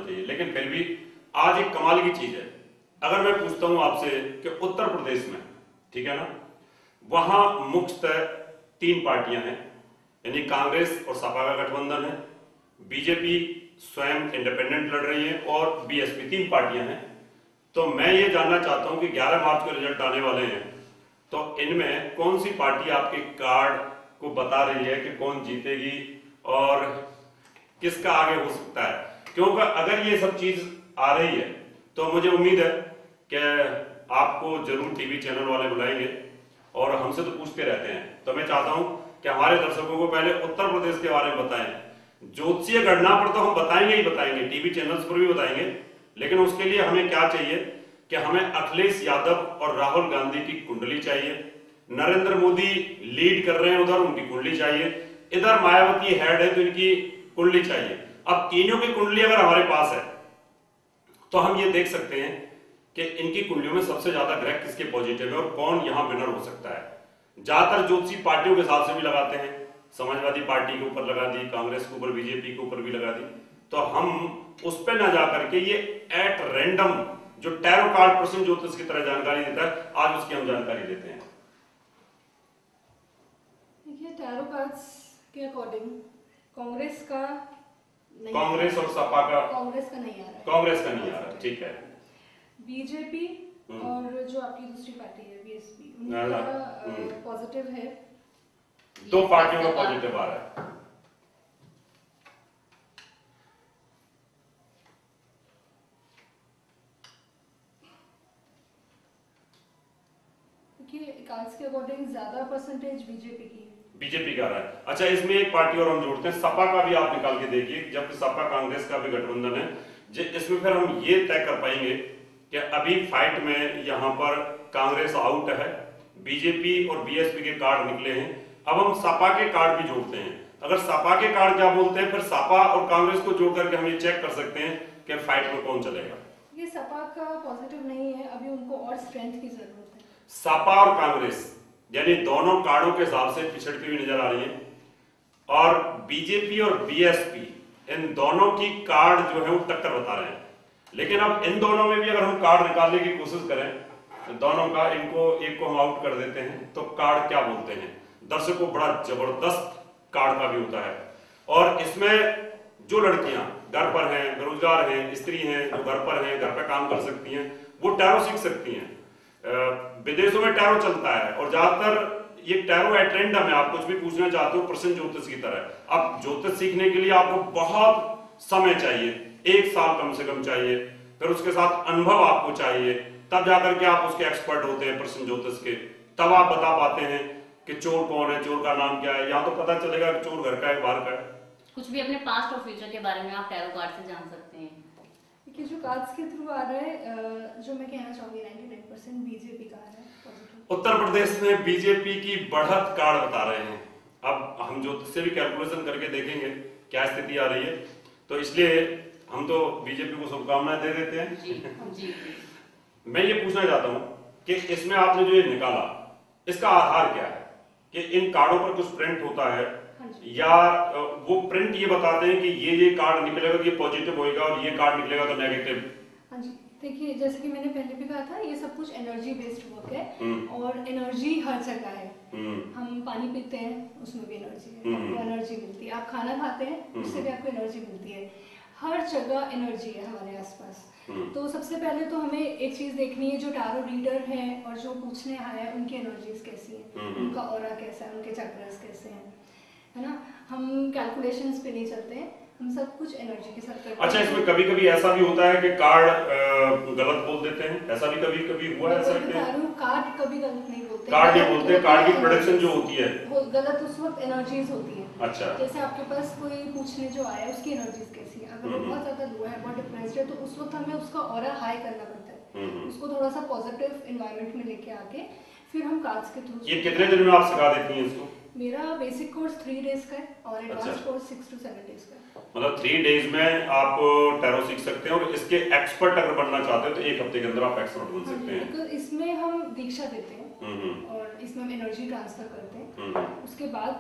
होना चाहिए। लेकिन फिर भी आज एक कमाल की चीज है, अगर मैं पूछता हूं आपसे कि उत्तर प्रदेश में, ठीक है ना, वहां मुख्यतः 3 पार्टियां हैं, यानी कांग्रेस और सपा का गठबंधन है, बीजेपी स्वयं इंडिपेंडेंट लड़ रही है और बीएसपी, 3 पार्टियां हैं। तो मैं ये जानना चाहता हूं कि 11 मार्च को रिजल्ट आने वाले हैं, तो इनमें कौन सी पार्टी आपके कार्ड को बता रही है कि कौन जीतेगी और किसका आगे हो सकता है? क्योंकि अगर ये सब चीज आ रही है तो मुझे उम्मीद है कि आपको जरूर टीवी चैनल वाले बुलाएंगे और हमसे तो पूछते रहते हैं। तो मैं चाहता हूं कि हमारे दर्शकों को पहले उत्तर प्रदेश के बारे में बताएं। ज्योतिषीय घटना पर तो हम बताएंगे ही बताएंगे, टीवी चैनल्स पर भी बताएंगे, लेकिन उसके लिए हमें क्या चाहिए कि हमें अखिलेश यादव और राहुल गांधी की कुंडली चाहिए, नरेंद्र मोदी लीड कर रहे हैं उधर, उनकी कुंडली चाहिए, इधर मायावती हेड है तो इनकी कुंडली चाहिए। अब तीनों की कुंडली अगर हमारे पास है तो हम ये देख सकते हैं कि इनकी कुंडलियों में सबसे ज्यादा ग्रह किसके पॉजिटिव है और कौन यहां विनर हो सकता है। ज्यादातर ज्योतिषी पार्टियों के हिसाब से भी लगाते हैं, समाजवादी पार्टी के ऊपर लगा दी, कांग्रेस के ऊपर, बीजेपी के ऊपर भी लगा दी। तो हम उस पर ना जाकर के ये एट रैंडम जो टैरो कार्ड प्रश्न ज्योतिष की तरह जानकारी देता है, आज उसकी हम जानकारी देते हैं। देखिए, टैरो कार्ड्स के अकॉर्डिंग कांग्रेस का नहीं, कांग्रेस और सपा का, कांग्रेस का नहीं आ रहा है, कांग्रेस का नहीं आ रहा, ठीक है। बीजेपी और जो आपकी दूसरी पार्टी है बीएसपी, उनका पॉजिटिव है, 2 पार्टियों का पॉजिटिव आ रहा है। कार्ड्स के अकॉर्डिंग ज्यादा परसेंटेज बीजेपी की है, बीजेपी का रहा है। अच्छा, इसमें एक पार्टी और हम जोड़ते हैं, सपा का भी आप निकाल के देखिए, जबकि सपा कांग्रेस का भी गठबंधन है। इसमें फिर हम ये तय कर पाएंगे कि अभी फाइट में यहां पर कांग्रेस आउट है, बीजेपी और बीएसपी के कार्ड निकले हैं। अब हम सपा के कार्ड भी जोड़ते हैं, अगर सपा के कार्ड क्या बोलते हैं, फिर सपा और कांग्रेस को जोड़ करके हम ये चेक कर सकते हैं कि फाइट में कौन चलेगा। ये सपा का पॉजिटिव नहीं है, अभी उनको और स्ट्रेंथ की जरूरत है। सपा और कांग्रेस यानी दोनों कार्डों के हिसाब से पिछड़ती हुई नजर आ रही है, और बीजेपी और बीएसपी इन दोनों की कार्ड जो है वो टक्कर बता रहे हैं। लेकिन अब इन दोनों में भी अगर हम कार्ड निकालने की कोशिश करें तो दोनों का, इनको एक को हम आउट कर देते हैं, तो कार्ड क्या बोलते हैं, दर्शकों बड़ा जबरदस्त कार्ड का भी होता है। और इसमें जो लड़कियां घर पर हैं, बेरोजगार हैं, स्त्री हैं, जो घर पर हैं, घर पर काम कर सकती हैं, वो टैरो सीख सकती हैं। विदेशों में टैरो चलता है और ज्यादातर ये टैरो है ट्रेंड में, आप कुछ भी पूछना चाहते हो प्रश्न ज्योतिष की तरह। अब ज्योतिष सीखने के लिए आपको बहुत समय चाहिए, 1 साल कम से कम चाहिए, फिर उसके साथ अनुभव आपको चाहिए, तब जाकर के आप उसके एक्सपर्ट होते हैं प्रश्न ज्योतिष के। तब आप बता पाते हैं कि चोर कौन है, चोर का नाम क्या है। यहाँ तो पता चलेगा कि चोर घर का है बाहर का है। कुछ भी अपने पास्ट और फ्यूचर के बारे में आप टैरो कार्ड से जान सकते हैं। कि जो कार्ड्स के थ्रू आ रहा है, जो मैं कहना चाहूंगी 99% बीजेपी का है पॉजिटिव। उत्तर प्रदेश में बीजेपी की बढ़त कार्ड बता रहे हैं। अब हम जो से भी कैलकुलेशन करके देखेंगे क्या स्थिति आ रही है, तो इसलिए हम तो बीजेपी को शुभकामनाएं दे देते हैं। जी। मैं ये पूछना चाहता हूं कि इसमें आपने जो ये निकाला, इसका आधार क्या है कि इन कार्डों पर कुछ प्रिंट होता है या वो प्रिंट ये बताते हैं कि ये कार्ड निकलेगा तो ये पॉजिटिव होएगा और ये कार्ड निकलेगा तो नेगेटिव? हाँ जी, देखिए जैसे कि मैंने पहले भी कहा था, ये सब कुछ एनर्जी बेस्ड वर्क है और एनर्जी हर जगह है। हम पानी पीते हैं उसमें भी एनर्जी है, आपको एनर्जी मिलती है, आप खाना खाते हैं उससे भी आपको एनर्जी मिलती है, हर जगह एनर्जी है हमारे आसपास। तो सबसे पहले तो हमें एक चीज देखनी है, जो टैरो रीडर है और जो पूछने आया है उनकी एनर्जीज कैसी है, उनका ऑरा कैसा है, उनके चक्रास कैसे हैं, है ना। हम कैलकुलेशंस पे नहीं चलते हैं, हम सब कुछ एनर्जी के साथ करते हैं। अच्छा, इसमें कभी कभी ऐसा भी होता है कि कार्ड गलत बोल देते हैं, ऐसा भी कभी कभी हुआ है? ऐसा कार्ड कभी गलत नहीं बोलते, कार्ड नहीं बोलते, कार्ड की प्रोडक्शन जो होती है गलत उस वक्त एनर्जीज होती है। अच्छा, जैसे आपके पास कोई पूछने जो आया है उसकी एनर्जीज कैसी है, अगर वो बहुत ज्यादा लो है, बहुत डिप्रेस्ड है, तो उस वक्त हमें उसका ऑरा हाई करना पड़ता है, उसको थोड़ा सा पॉजिटिव एनवायरनमेंट में लेके आके फिर हम कार्ड्स के थ्रू। ये कितने दिन में आप सिखा देती हैं इसको? मेरा बेसिक कोर्स 3 डेज का है और एडवांस कोर्स 6 to 7 डेज का है। मतलब 3 डेज में आप टैरो सीख सकते हैं, और इसके एक्सपर्ट अगर बनना चाहते हैं तो 1 हफ्ते के अंदर आप एक्सपर्ट बन सकते हैं। तो इसमें हम दीक्षा देते हैं और इसमें हम एनर्जी ट्रांसफर करते हैं, उसके बाद